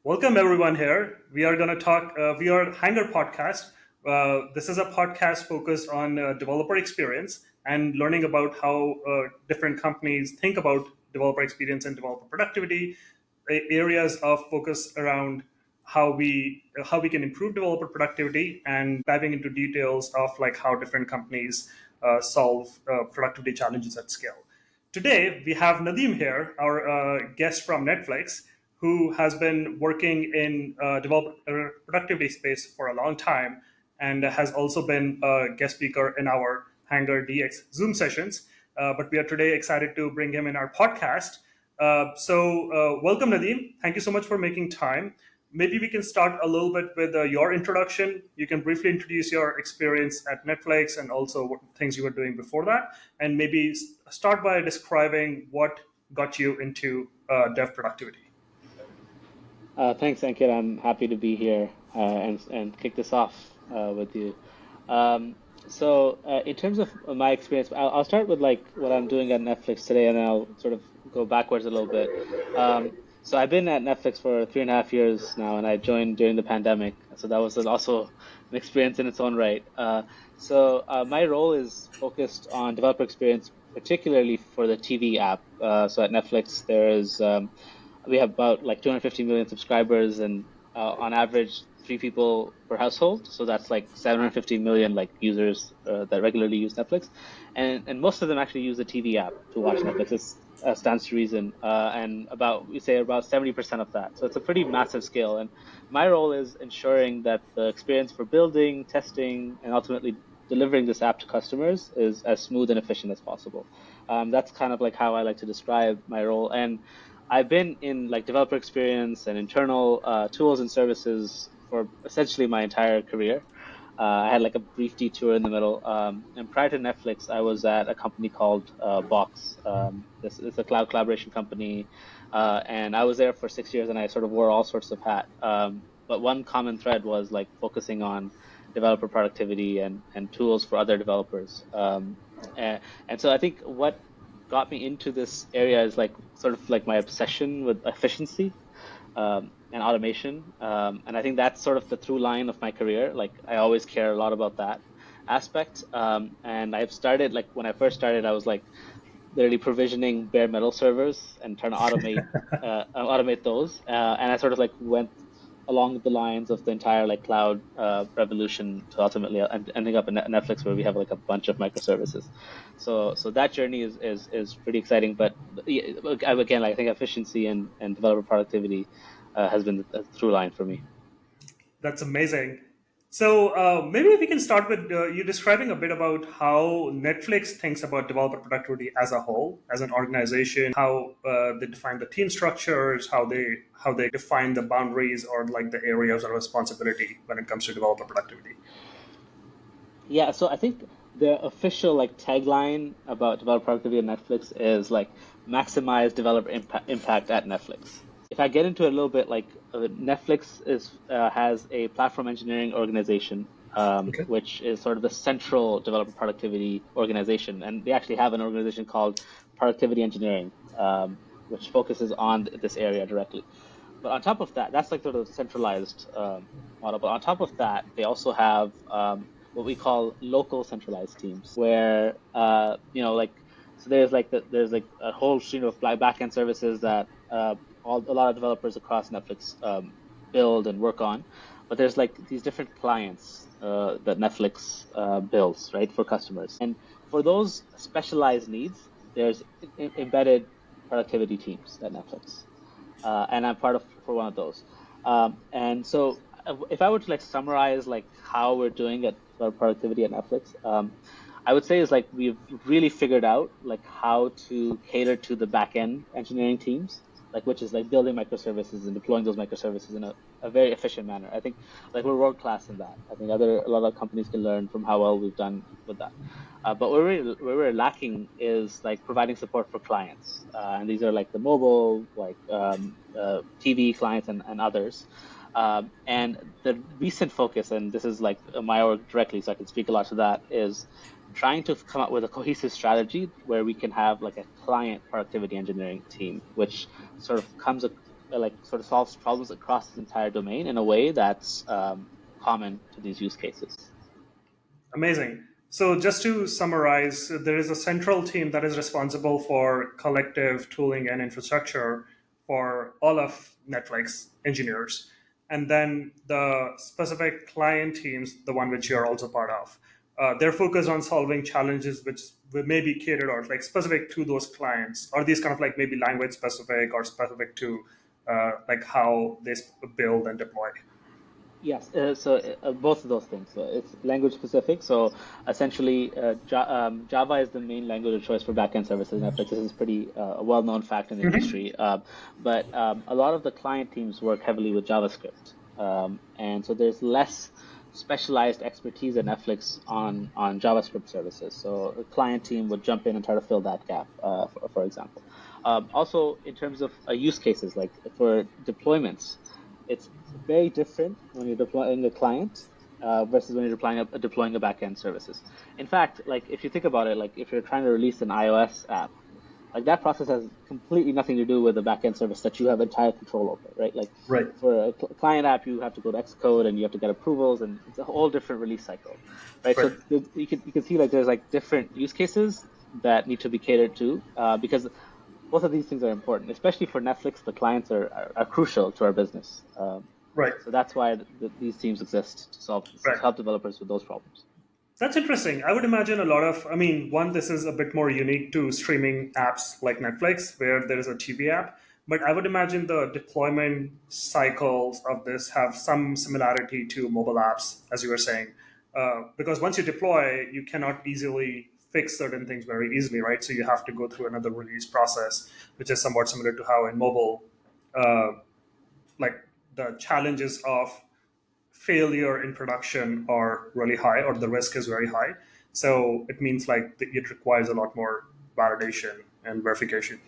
Welcome everyone here. We are going to talk. We are Hanger Podcast. This is a podcast focused on developer experience and learning about how different companies think about developer experience and developer productivity. Areas of focus around how we can improve developer productivity and diving into details of like how different companies solve productivity challenges at scale. Today, we have Nadeem here, our guest from Netflix, who has been working in developer productivity space for a long time and has also been a guest speaker in our Hanger DX Zoom sessions. But we are today excited to bring him in our podcast. Welcome, Nadeem. Thank you so much for making time. Maybe we can start a little bit with your introduction. You can briefly introduce your experience at Netflix and also what things you were doing before that, and maybe start by describing what got you into dev productivity. Thanks, Ankit. I'm happy to be here and kick this off with you. In terms of my experience, I'll start with like what I'm doing at Netflix today, and then I'll sort of go backwards a little bit. So I've been at Netflix for 3.5 years now, and I joined during the pandemic. So that was also an experience in its own right. My role is focused on developer experience, particularly for the TV app. So at Netflix, we have about like 250 million subscribers, and on average, 3 people per household. So that's like 750 million like users that regularly use Netflix, and most of them actually use the TV app to watch Netflix. It stands to reason, and we say about 70% of that. So it's a pretty massive scale, and my role is ensuring that the experience for building, testing, and ultimately delivering this app to customers is as smooth and efficient as possible. That's kind of like how I like to describe my role. And I've been in like developer experience and internal tools and services for essentially my entire career. I had like a brief detour in the middle. And prior to Netflix, I was at a company called Box. This is a cloud collaboration company. And I was there for 6 years, and I sort of wore all sorts of hats. But one common thread was like focusing on developer productivity and tools for other developers. And so I think what got me into this area is like sort of like my obsession with efficiency and automation. And I think that's sort of the through line of my career. Like I always care a lot about that aspect. And I've started like when I first started, I was like literally provisioning bare metal servers and trying to automate those. And I sort of like went along the lines of the entire like cloud revolution to ultimately ending up in Netflix, where we have like a bunch of microservices. So that journey is pretty exciting. But again, like, I think efficiency and developer productivity has been the through line for me. That's amazing. Maybe we can start with you describing a bit about how Netflix thinks about developer productivity as a whole, as an organization, how they define the team structures, how they define the boundaries or like the areas of responsibility when it comes to developer productivity. Yeah, so I think the official like tagline about developer productivity at Netflix is like maximize developer impact at Netflix. If I get into it a little bit, like Netflix has a platform engineering organization, Okay. which is sort of the central developer productivity organization, and they actually have an organization called Productivity Engineering, which focuses on this area directly. But on top of that, that's like sort of centralized model. But on top of that, they also have what we call local centralized teams, where like so there's like a whole stream of backend services that a lot of developers across Netflix build and work on. But there's like these different clients that Netflix builds, right, for customers. And for those specialized needs, there's embedded productivity teams at Netflix, and I'm part of for one of those. And so, if I were to like summarize like how we're doing at productivity at Netflix, I would say is like we've really figured out like how to cater to the back end engineering teams, like which is like building microservices and deploying those microservices in a very efficient manner. I think like we're world class in that. I think a lot of companies can learn from how well we've done with that. But where we're lacking is like providing support for clients, and these are like the mobile, like TV clients and others. And the recent focus, and this is like my org directly, so I can speak a lot to that, is trying to come up with a cohesive strategy where we can have like a client productivity engineering team, which sort of like sort of solves problems across the entire domain in a way that's common to these use cases. Amazing. So, just to summarize, there is a central team that is responsible for collective tooling and infrastructure for all of Netflix engineers. And then the specific client teams, the one which you're also part of, they're focused on solving challenges which may be catered or like specific to those clients. Are these kind of like maybe language specific or specific to like how they build and deploy? Yes, both of those things. So it's language specific. So essentially, Java is the main language of choice for backend services. Netflix, this is pretty a well-known fact in the industry. But a lot of the client teams work heavily with JavaScript, and so there's less specialized expertise at Netflix on JavaScript services. So a client team would jump in and try to fill that gap, for example. Also, in terms of use cases, like for deployments. It's very different when you're deploying a client versus when you're deploying a backend services. In fact, like if you think about it, like if you're trying to release an iOS app, like that process has completely nothing to do with the backend service that you have entire control over, right? Like Right. for a client app, you have to go to Xcode and you have to get approvals, and it's a whole different release cycle, right? Right. So you can see like there's like different use cases that need to be catered to because both of these things are important, especially for Netflix. The clients are crucial to our business. Right. So that's why these teams exist to Right. help developers with those problems. That's interesting. I would imagine a lot of, I mean, one, this is a bit more unique to streaming apps like Netflix, where there is a TV app. But I would imagine the deployment cycles of this have some similarity to mobile apps, as you were saying. Because once you deploy, you cannot easily fix certain things very easily, right? So you have to go through another release process, which is somewhat similar to how in mobile, uh, like the challenges of failure in production are really high or the risk is very high. So it means like it requires a lot more validation and verification.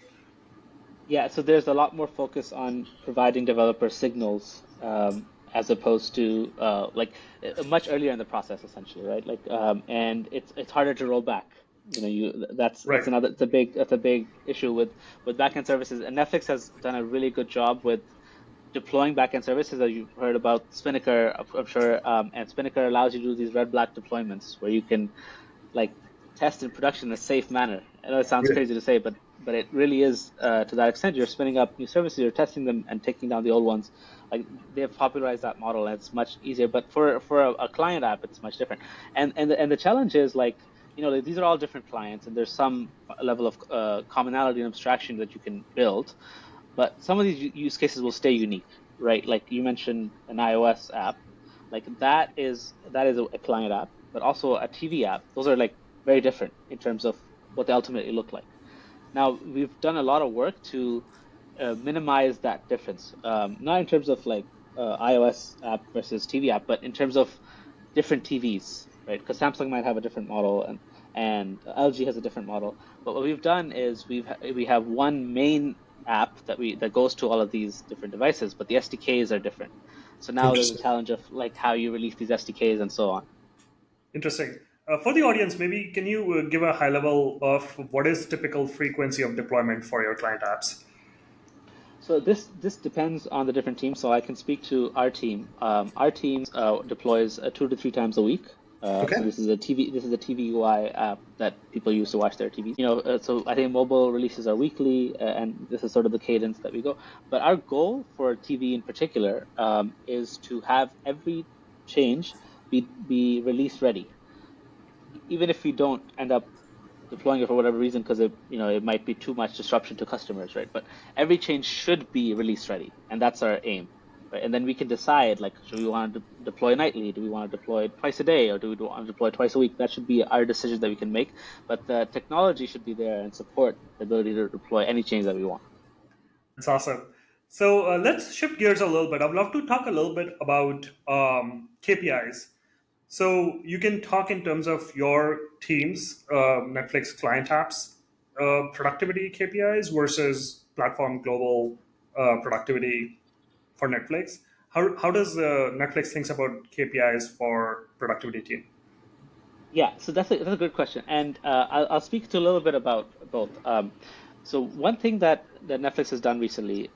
Yeah, so there's a lot more focus on providing developer signals as opposed to much earlier in the process, essentially, right? Like, and it's harder to roll back. You know, Right. that's a big issue with backend services. And Netflix has done a really good job with deploying backend services that you've heard about Spinnaker, I'm sure, and Spinnaker allows you to do these red black deployments where you can like test in production in a safe manner. I know it sounds Yeah. crazy to say, but it really is to that extent. You're spinning up new services, you're testing them and taking down the old ones. Like they've popularized that model, and it's much easier. But for a client app, it's much different. And the challenge is like like, these are all different clients, and there's some level of commonality and abstraction that you can build. But some of these use cases will stay unique, right? Like you mentioned an iOS app, like that is a client app, but also a TV app. Those are like very different in terms of what they ultimately look like. Now we've done a lot of work to minimize that difference, not in terms of like iOS app versus TV app, but in terms of different TVs, right? Because Samsung might have a different model and LG has a different model. But what we've done is we have one main app that goes to all of these different devices, but the SDKs are different. So now there's a Interesting. challenge of like how you release these SDKs and so on. Interesting. For the audience, maybe can you give a high level of what is typical frequency of deployment for your client apps? So this depends on the different teams. So I can speak to our team. Our team deploys 2 to 3 times a week. Okay. So this is a TV UI app that people use to watch their TVs. So I think mobile releases are weekly, and this is sort of the cadence that we go. But our goal for TV in particular is to have every change be release ready, even if we don't end up deploying it for whatever reason because it might be too much disruption to customers, right? But every change should be release ready, and that's our aim, right? And then we can decide like, should we want to deploy nightly? Do we want to deploy twice a day, or do we want to deploy twice a week? That should be our decision that we can make. But the technology should be there and support the ability to deploy any change that we want. That's awesome. So let's shift gears a little bit. I'd love to talk a little bit about KPIs. So you can talk in terms of your team's Netflix client apps productivity KPIs versus platform global productivity for Netflix. How does Netflix thinks about KPIs for productivity team? Yeah, so that's a good question, and I'll speak to a little bit about both. So one thing that that Netflix has done recently,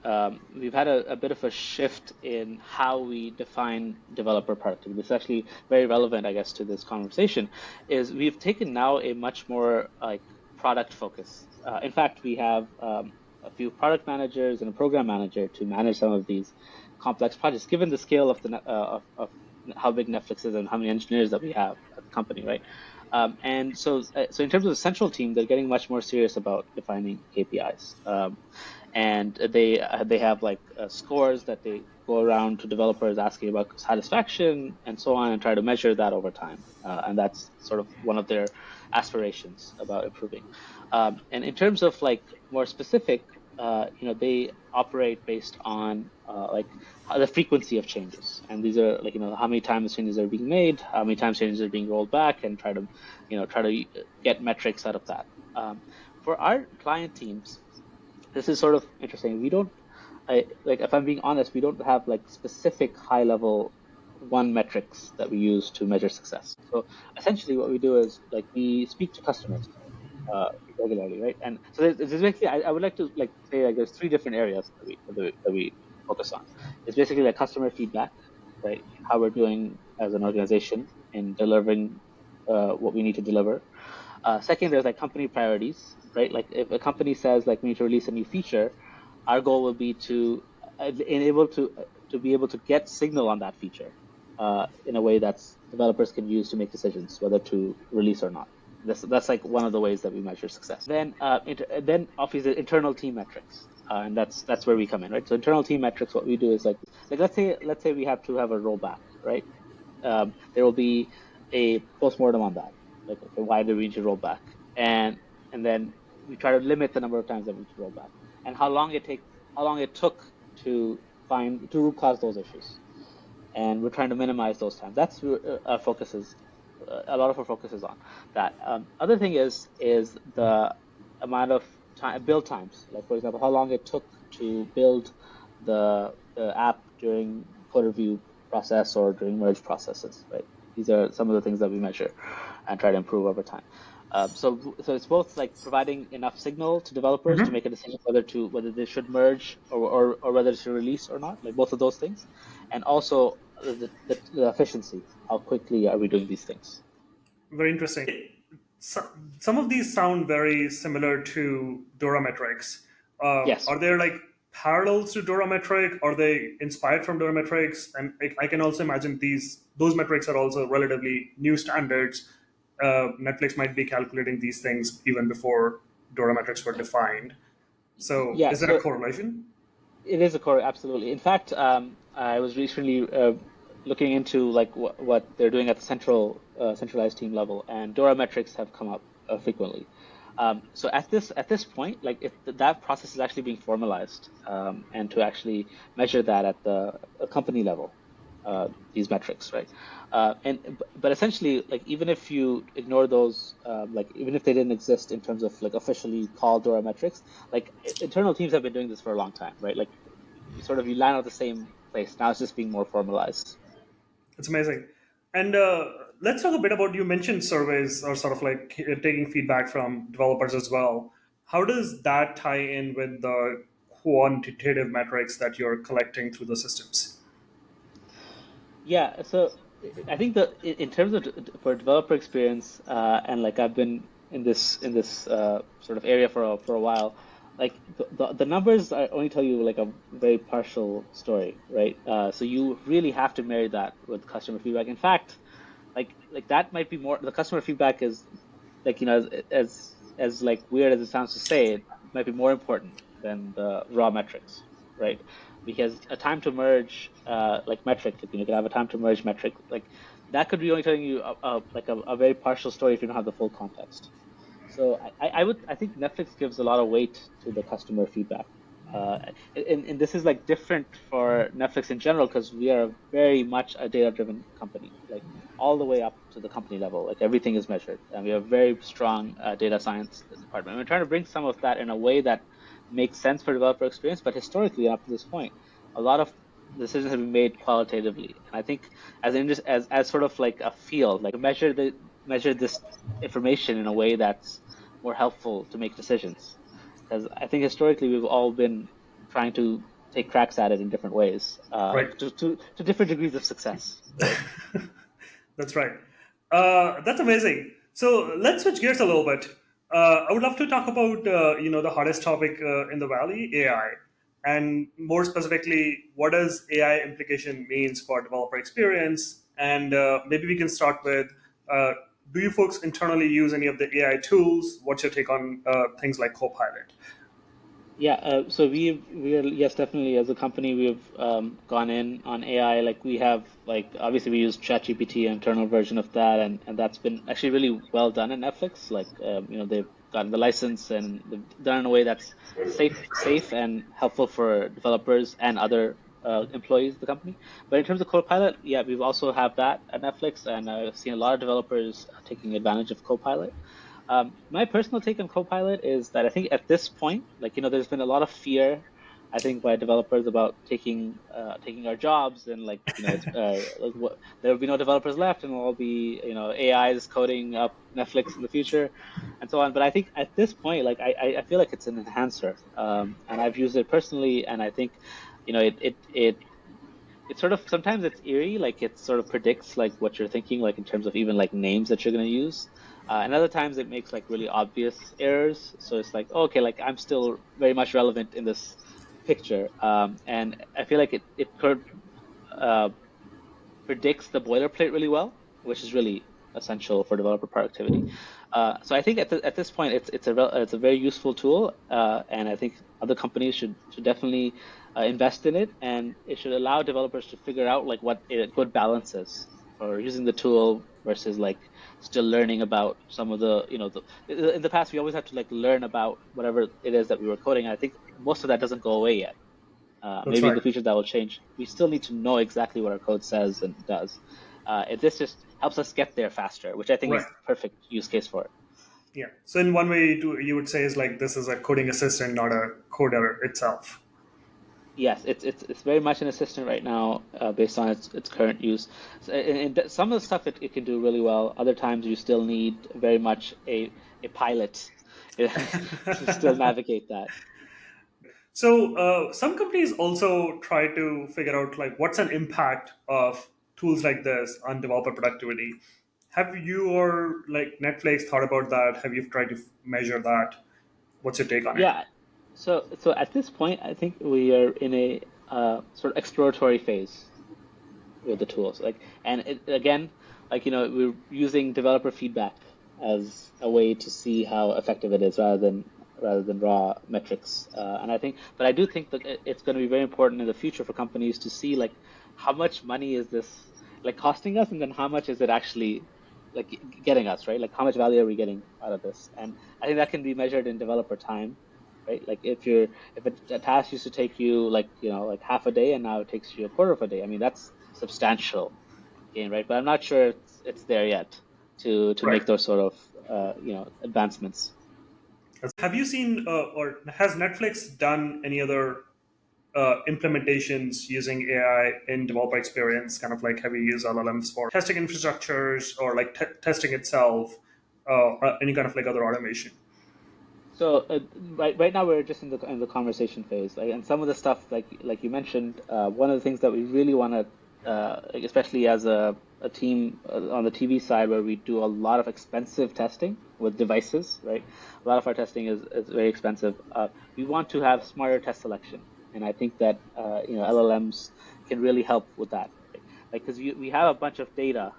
we've had a bit of a shift in how we define developer productivity. This is actually very relevant, I guess, to this conversation. Is we've taken now a much more like product focus. In fact, we have a few product managers and a program manager to manage some of these complex projects, given the scale of of how big Netflix is and how many engineers that we have at the company, right? So in terms of the central team, they're getting much more serious about defining KPIs. And they have like scores that they go around to developers asking about satisfaction and so on, and try to measure that over time. And that's sort of one of their aspirations about improving. And in terms of like more specific, they operate based on like the frequency of changes, and these are like how many times changes are being made, how many times changes are being rolled back, and try to get metrics out of that. For our client teams, this is sort of interesting. We don't, like if I'm being honest, we don't have like specific high level one metrics that we use to measure success. So essentially, what we do is like we speak to customers regularly, right? And so there's basically, I would like to like say like there's three different areas that we focus on. It's basically like customer feedback, right? How we're doing as an organization in delivering what we need to deliver. Second, there's like company priorities, right? Like if a company says like we need to release a new feature, our goal will be to enable to be able to get signal on that feature in a way that's developers can use to make decisions whether to release or not. That's like one of the ways that we measure success. Then obviously internal team metrics, and that's where we come in, right? So internal team metrics, what we do is like let's say we have to have a rollback, right? There will be a postmortem on that, like okay, why do we need to roll back, and then we try to limit the number of times that we need to roll back, and how long it took to root cause those issues, and we're trying to minimize those times. That's our focus is. A lot of our focus is on that. Other thing is the amount of time build times. Like for example, how long it took to build the app during code review process or during merge processes. Right. These are some of the things that we measure and try to improve over time. So it's both like providing enough signal to developers to make a decision whether they should merge or whether to release or not, like both of those things, and also the efficiency. How quickly are we doing these things? Very interesting. So, some of these sound very similar to Dora metrics. Yes. Are there like parallels to Dora metric? Are they inspired from Dora metrics? And I can also imagine those metrics are also relatively new standards. Netflix might be calculating these things even before Dora metrics were defined. So Yeah. is there a So correlation? it is a core, absolutely. In fact, I was recently looking into like what they're doing at the centralized team level, and Dora metrics have come up frequently. So at this point, like that process is actually being formalized, and to actually measure that at the company level, these metrics, right? But essentially, like even if you ignore those, like even if they didn't exist in terms of like officially called Dora metrics, like internal teams have been doing this for a long time, right? Like you land at the same place. Now it's just being more formalized. It's amazing. And let's talk a bit about, you mentioned surveys or sort of like taking feedback from developers as well. How does that tie in with the quantitative metrics that you're collecting through the systems? Yeah, so I think that in terms of for developer experience, and like I've been in this sort of area for a while, like the numbers only tell you like a very partial story, right? So you really have to marry that with customer feedback. In fact, like that might be more, the customer feedback is like as like weird as it sounds to say, it might be more important than the raw metrics, right? Because a time to merge like metric, you can have a time to merge metric, like that could be only telling you a very partial story if you don't have the full context. So I think Netflix gives a lot of weight to the customer feedback. Uh, and this is like different for Netflix in general because we are very much a data-driven company, like all the way up to the company level. Like everything is measured, and we have a very strong data science department. And we're trying to bring some of that in a way that makes sense for developer experience. But historically, up to this point, a lot of decisions have been made qualitatively, and I think as sort of like a field, like measure this information in a way that's more helpful to make decisions. because I think historically we've all been trying to take cracks at it in different ways, Right. to different degrees of success, right? That's right. That's amazing. So let's switch gears a little bit. I would love to talk about the hottest topic in the valley, AI, and more specifically, what does AI implication means for developer experience? And maybe we can start with, uh, do you folks internally use any of the AI tools? What's your take on things like Copilot? Yeah, so we are, yes, definitely, as a company we've gone in on AI. Like we have, like, obviously we use ChatGPT, an internal version of that, and that's been actually really well done at Netflix. Like they've gotten the license and they've done it in a way that's safe and helpful for developers and other employees of the company. But in terms of Copilot, yeah, we've also have that at Netflix, and I've seen a lot of developers taking advantage of Copilot. My personal take on Copilot is that I think at this point, like, there's been a lot of fear, I think, by developers about taking our jobs, and like, like there will be no developers left, and it'll all be, AIs coding up Netflix in the future, and so on. But I think at this point, like, I feel like it's an enhancer, and I've used it personally, and I think, it sort of, sometimes it's eerie, like it sort of predicts like what you're thinking, like in terms of even like names that you're going to use. And other times it makes like really obvious errors. So it's like, oh, okay, like I'm still very much relevant in this picture. And I feel like it could uh, predicts the boilerplate really well, which is really essential for developer productivity. So I think at this point, it's a very useful tool, and I think other companies should definitely invest in it, and it should allow developers to figure out like what a good balance is for using the tool versus like still learning about some of the, in the past we always had to like learn about whatever it is that we were coding. And I think most of that doesn't go away yet. That's Maybe in right. the future that will change. We still need to know exactly what our code says and does. This just helps us get there faster, which I think Right. is perfect use case for it. Yeah. So in one way, you would say is like this is a coding assistant, not a coder itself. Yes, it's very much an assistant right now, based on its current use. So, and some of the stuff it can do really well. Other times you still need very much a pilot to still navigate that. So some companies also try to figure out like what's an impact of tools like this on developer productivity. Have you or like Netflix thought about that? Have you tried to measure that? What's your take on it? Yeah. So at this point, I think we are in a sort of exploratory phase with the tools. Like, and again, like, we're using developer feedback as a way to see how effective it is, rather than raw metrics. And I think, but I do think that it's going to be very important in the future for companies to see like how much money is this like costing us, and then how much is it actually like getting us, right? Like how much value are we getting out of this? And I think that can be measured in developer time, right? Like if a task used to take you like, like half a day, and now it takes you a quarter of a day. I mean, that's substantial gain, right? But I'm not sure it's there yet to Right. make those sort of advancements. Have you seen or has Netflix done any other implementations using AI in developer experience? Kind of like have you used LLMs for testing infrastructures or like testing itself, or any kind of like other automation? So right now we're just in the conversation phase, like, and some of the stuff like you mentioned, one of the things that we really want to, like, especially as a team on the TV side, where we do a lot of expensive testing with devices, right? A lot of our testing is very expensive. We want to have smarter test selection, and I think that LLMs can really help with that, right? Like, because we have a bunch of data,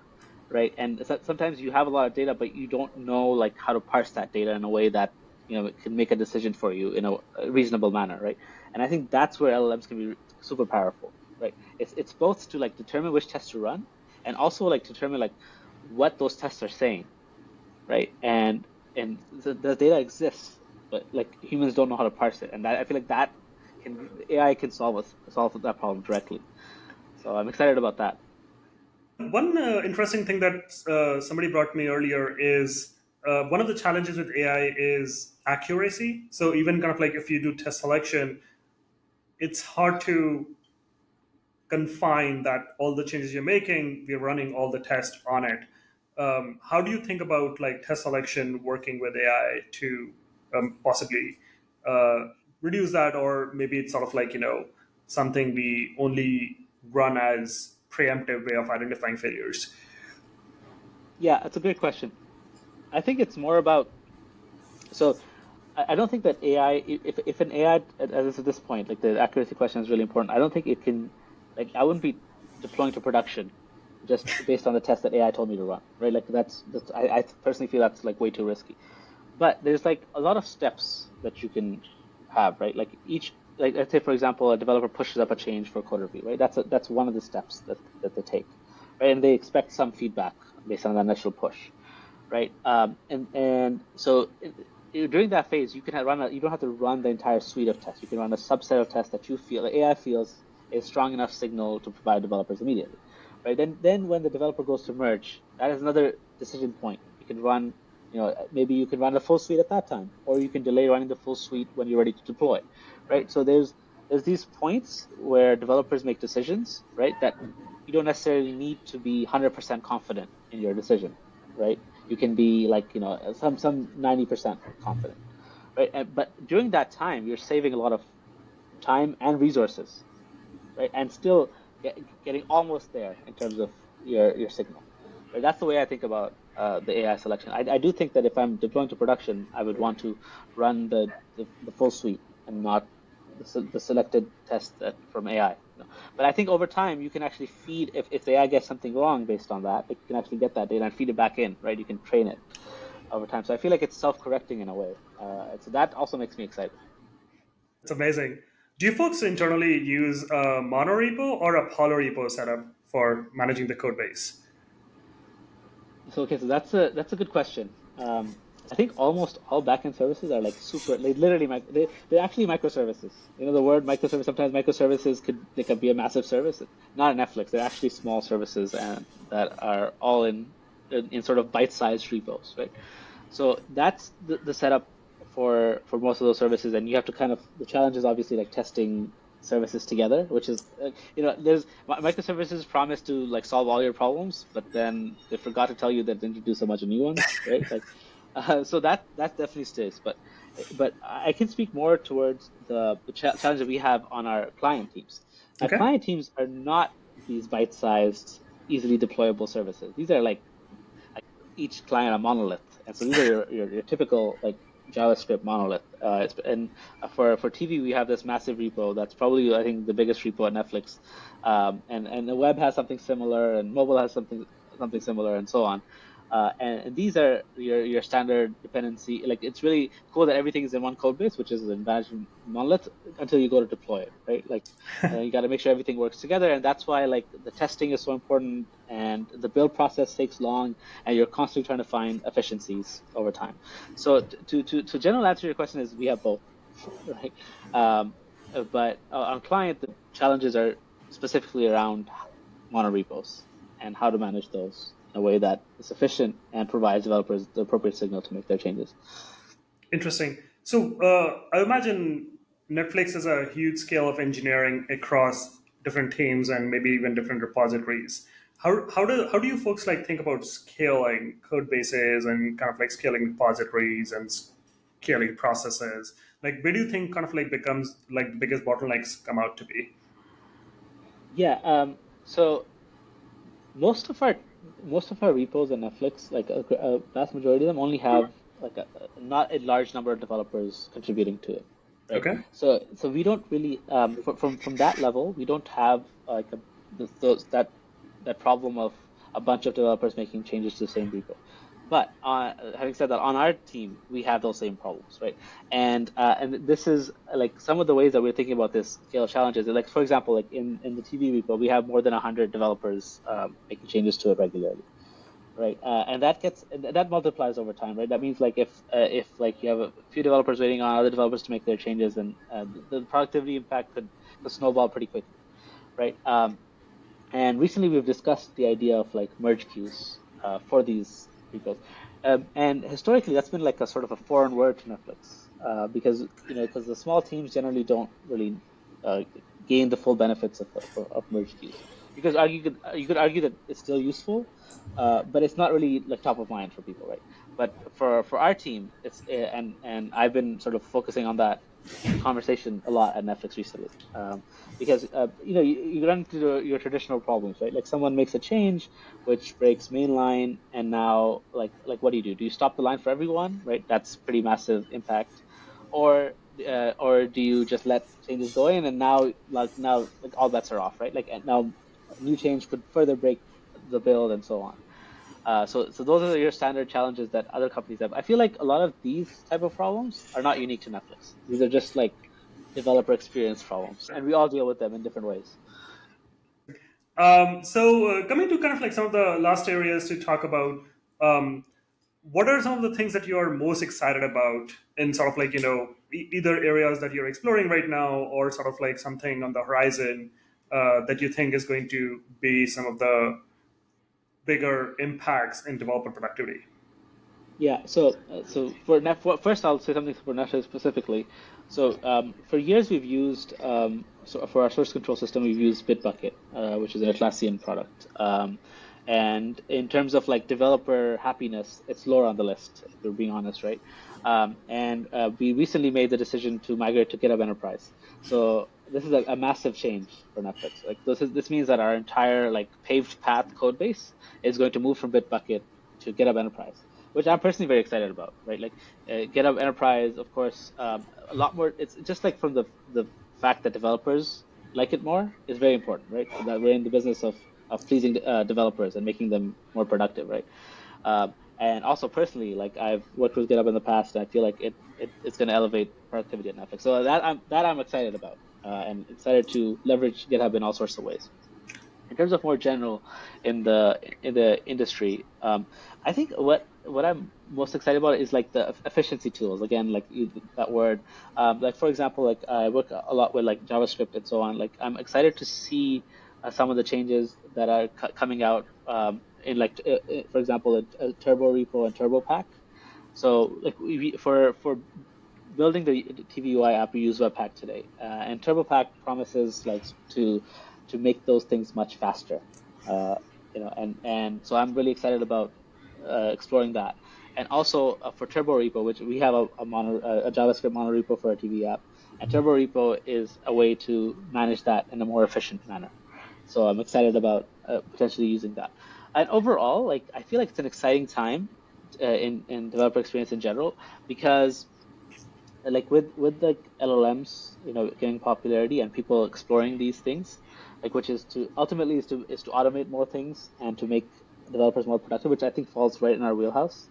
right? And sometimes you have a lot of data, but you don't know like how to parse that data in a way that it can make a decision for you in a reasonable manner, right? And I think that's where LLMs can be super powerful, right? It's both to like determine which tests to run, and also like determine like what those tests are saying, right? And the data exists, but like humans don't know how to parse it, and I feel like that can AI can solve that problem directly. So I'm excited about that. One interesting thing that somebody brought me earlier is one of the challenges with AI is accuracy. So even kind of like if you do test selection, it's hard to confine that all the changes you're making, we're running all the tests on it. How do you think about like test selection working with AI to possibly reduce that, or maybe it's sort of like something we only run as preemptive way of identifying failures? Yeah, that's a great question. I think it's more about, so I don't think that AI, if an AI, at this point, like the accuracy question is really important. I don't think it can, like, I wouldn't be deploying to production just based on the test that AI told me to run, right? Like I personally feel that's like way too risky. But there's like a lot of steps that you can have, right? Like like let's say for example, a developer pushes up a change for code review, right? That's one of the steps that they take, right? And they expect some feedback based on the initial push, right? And so during that phase, you can you don't have to run the entire suite of tests. You can run a subset of tests that you feel the AI feels is strong enough signal to provide developers immediately, right? Then when the developer goes to merge, that is another decision point. You can run, maybe you can run the full suite at that time, or you can delay running the full suite when you're ready to deploy, right? So there's these points where developers make decisions, right? That you don't necessarily need to be 100% confident in your decision, right? You can be like, some 90% confident, right? But during that time, you're saving a lot of time and resources, right? And still getting almost there in terms of your signal, right? That's the way I think about the AI selection. I do think that if I'm deploying to production, I would want to run the full suite and not the selected test from AI. But I think over time you can actually feed, if the AI gets something wrong based on that, you can actually get that data and feed it back in, right? You can train it over time. So I feel like it's self-correcting in a way. So that also makes me excited. It's amazing. Do you folks internally use a monorepo or a polyrepo setup for managing the code base? So okay, so that's a good question. I think almost all backend services are like super. They literally they're actually microservices. The word microservice. Sometimes microservices could be a massive service. Not in Netflix. They're actually small services and that are all in sort of bite-sized repos, right? So that's the setup for most of those services, and you have to the challenge is obviously like testing services together, which is there's microservices promise to like solve all your problems, but then they forgot to tell you that they introduce a bunch of new ones, right? Like, so that definitely stays. But I can speak more towards the challenge that we have on our client teams. Our Okay. client teams are not these bite-sized, easily deployable services. These are like each client a monolith, and so these are your typical like JavaScript monolith. And for TV, we have this massive repo that's probably I think the biggest repo at Netflix, and the web has something similar, and mobile has something similar, and so on. And these are your standard dependency. Like it's really cool that everything is in one code base, which is an management monolith until you go to deploy it, right? Like you got to make sure everything works together, and that's why like the testing is so important, and the build process takes long, and you're constantly trying to find efficiencies over time. So to general answer your question is we have both, right? But on client, the challenges are specifically around monorepos and how to manage those in a way that is efficient and provides developers the appropriate signal to make their changes. Interesting. So I imagine Netflix is a huge scale of engineering across different teams and maybe even different repositories. How do you folks like think about scaling code bases and kind of like scaling repositories and scaling processes? Like where do you think kind of like becomes like the biggest bottlenecks come out to be? Yeah. So most of our most of our repos on Netflix, like a vast majority of them, only have like not a large number of developers contributing to it, right? Okay. So we don't really from that level, we don't have like that problem of a bunch of developers making changes to the same repo. But having said that, on our team, we have those same problems, right? And this is like some of the ways that we're thinking about this scale challenges. Like for example, like in the TV repo, we have more than 100 developers making changes to it regularly, right? And that multiplies over time, right? That means like if like you have a few developers waiting on other developers to make their changes, then the productivity impact could snowball pretty quickly, right? And recently we've discussed the idea of like merge queues for these repos. And historically, that's been like a sort of a foreign word to Netflix because the small teams generally don't really uh, gain the full benefits of merge queues. You could argue that it's still useful, but it's not really like top of mind for people, right? But for our team, and I've been sort of focusing on that conversation a lot at Netflix recently, because you run into your traditional problems, right? Like someone makes a change which breaks mainline, and now like what do? Do you stop the line for everyone, right? That's pretty massive impact, or do you just let changes go in, and now all bets are off, right? Like and now a new change could further break the build and so on. So those are your standard challenges that other companies have. I feel like a lot of these type of problems are not unique to Netflix. These are just like developer experience problems, and we all deal with them in different ways. Coming to kind of like some of the last areas to talk about, um, what are some of the things that you are most excited about in sort of like, either areas that you're exploring right now or sort of like something on the horizon that you think is going to be some of the bigger impacts in developer productivity? Yeah, so for first I'll say something for Netflix specifically. So for years we've used so for our source control system we've used Bitbucket, which is an Atlassian product. And in terms of like developer happiness, it's lower on the list, if we're being honest, right? And we recently made the decision to migrate to GitHub Enterprise. So this is a massive change for Netflix. Like this means that our entire like paved path code base is going to move from Bitbucket to GitHub Enterprise, which I'm personally very excited about, right? Like GitHub Enterprise, of course, a lot more. It's just like from the fact that developers like it more is very important, right? That we're in the business of pleasing developers and making them more productive, right? And also personally, like I've worked with GitHub in the past, and I feel like it's going to elevate productivity at Netflix. So that I'm excited about, and excited to leverage GitHub in all sorts of ways. In terms of more general in the industry, I think what I'm most excited about is like the efficiency tools. Again, like that word, like for example, like I work a lot with like JavaScript and so on. Like I'm excited to see some of the changes that are coming out in like for example, a Turbo Repo and Turbo Pack. So like for building the TVUI app, we use Webpack today, and TurboPack promises like to make those things much faster. Uh, and so I'm really excited about exploring that. And also for Turbo Repo, which we have a JavaScript monorepo for our TV app, and Turbo Repo is a way to manage that in a more efficient manner. So I'm excited about potentially using that. And overall, like I feel like it's an exciting time in developer experience in general, because like with the LLMs, getting popularity and people exploring these things, like which is to ultimately is to automate more things and to make developers more productive, which I think falls right in our wheelhouse.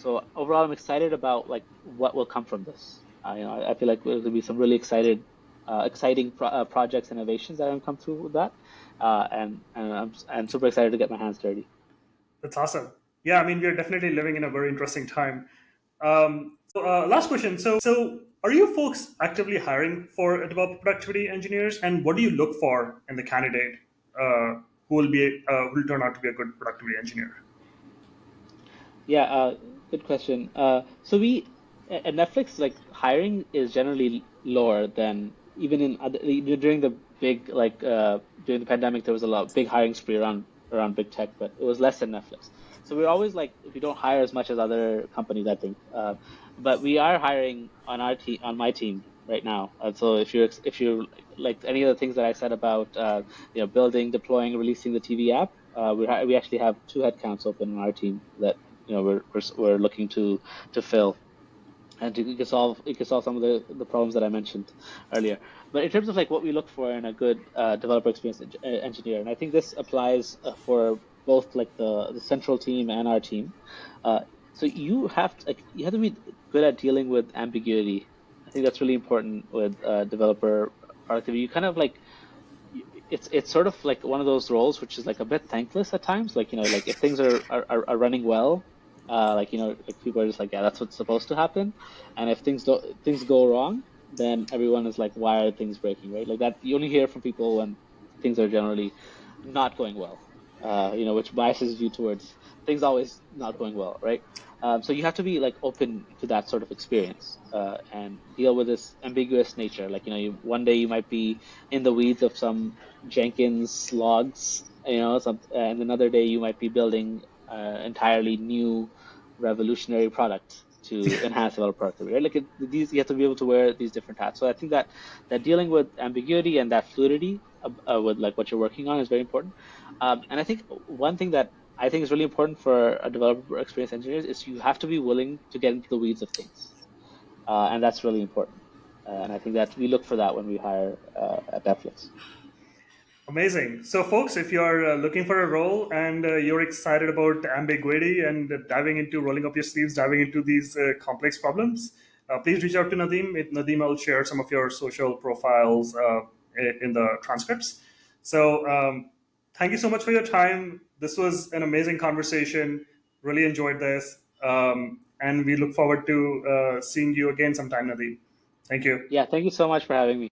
So overall, I'm excited about like what will come from this. I feel like there'll be some really exciting projects, innovations that have come through with that, and I'm super excited to get my hands dirty. That's awesome. Yeah, I mean, we're definitely living in a very interesting time. Last question. So, are you folks actively hiring for developer productivity engineers, and what do you look for in the candidate who will turn out to be a good productivity engineer? Yeah, good question. So we at Netflix, like hiring is generally lower than even in other during the big during the pandemic there was a lot big hiring spree around big tech, but it was less than Netflix. So we're always like we don't hire as much as other companies, I think. But we are hiring on our team on my team right now. So if you like any of the things that I said about building, deploying, releasing the TV app, we actually have two headcounts open on our team that we're looking to fill, and you can solve some of the problems that I mentioned earlier. But in terms of like what we look for in a good developer experience engineer, and I think this applies for both like the central team and our team. Uh, so you have to be good at dealing with ambiguity. I think that's really important with developer productivity. You kind of like it's sort of like one of those roles which is like a bit thankless at times. Like like if things are running well, like people are just like, yeah, that's what's supposed to happen. And if things go wrong, then everyone is like, why are things breaking, right? Like that you only hear from people when things are generally not going well. Which biases you towards things always not going well, right? So you have to be like open to that sort of experience, and deal with this ambiguous nature. Like one day you might be in the weeds of some Jenkins logs, and another day you might be building entirely new revolutionary product to enhance developer productivity, right? Like these, you have to be able to wear these different hats. So I think that dealing with ambiguity and that fluidity with like what you're working on is very important. And I think one thing that I think is really important for a developer experience engineers is you have to be willing to get into the weeds of things, and that's really important. And I think that we look for that when we hire at Netflix. Amazing. So, folks, if you're looking for a role and you're excited about ambiguity and diving into rolling up your sleeves, diving into these complex problems, please reach out to Nadeem. Nadeem will share some of your social profiles in the transcripts. So, thank you so much for your time. This was an amazing conversation. Really enjoyed this. And we look forward to seeing you again sometime, Nadeem. Thank you. Yeah, thank you so much for having me.